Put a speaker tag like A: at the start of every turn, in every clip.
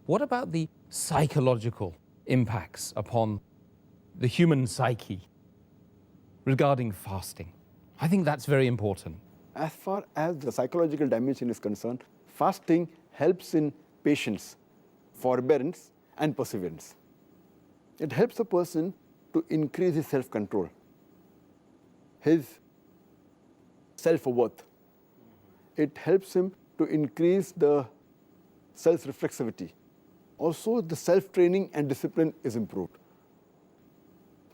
A: What about the psychological impacts upon the human psyche regarding fasting? I think that's very important.
B: As far as the psychological dimension is concerned, fasting helps in patience, forbearance, and perseverance. It helps a person to increase his self-control, his self-worth. It helps him to increase the self-reflexivity. Also, the self-training and discipline is improved.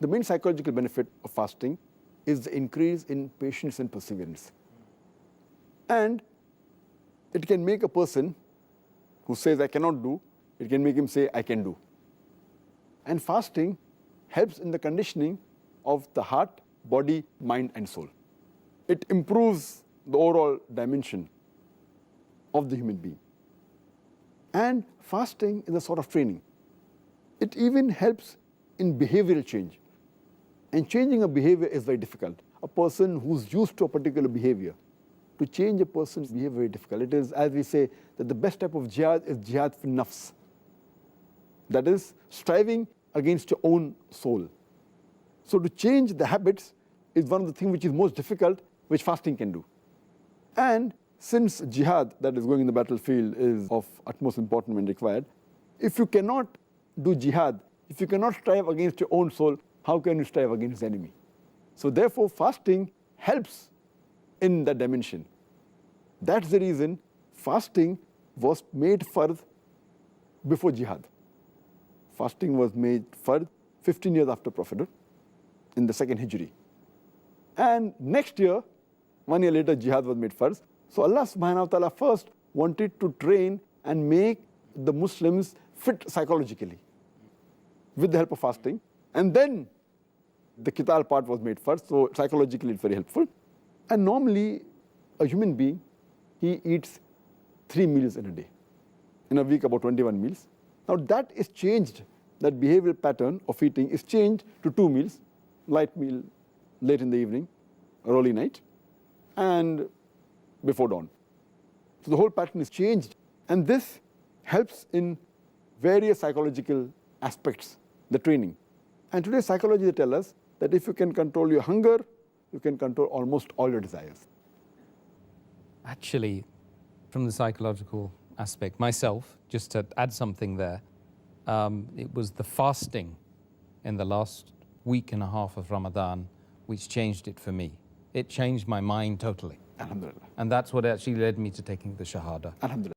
B: The main psychological benefit of fasting is the increase in patience and perseverance. And it can make a person who says, I cannot do, it can make him say, I can do. And fasting helps in the conditioning of the heart, body, mind, and soul. It improves the overall dimension of the human being. And fasting is a sort of training. It even helps in behavioral change. And changing a behavior is very difficult. A person who's used to a particular behavior, to change a person's behavior is very difficult. It is, as we say, that the best type of jihad is jihad fi nafs. That is, striving against your own soul. So to change the habits is one of the things which is most difficult, which fasting can do. And since jihad, that is going in the battlefield, is of utmost importance when required, if you cannot do jihad, if you cannot strive against your own soul, how can you strive against the enemy? So therefore, fasting helps in that dimension. That's the reason fasting was made fard before jihad. Fasting was made fard 15 years after Prophethood, in the 2nd Hijri. And next year, 1 year later, jihad was made fard. So Allah subhanahu wa ta'ala first wanted to train and make the Muslims fit psychologically with the help of fasting. And then the qital part was made first, so psychologically it's very helpful. And normally, a human being, he eats 3 meals in a day. In a week, about 21 meals. Now that is changed, that behavioral pattern of eating is changed to 2 meals, light meal late in the evening, early night, and before dawn. So the whole pattern is changed. And this helps in various psychological aspects, the training. And today psychology they tell us that if you can control your hunger, you can control almost all your desires.
A: Actually, from the psychological aspect, myself, just to add something there, it was the fasting in the last week and a half of Ramadan which changed it for me. It changed my mind totally.
B: Alhamdulillah.
A: And that's what actually led me to taking the Shahada.
B: Alhamdulillah.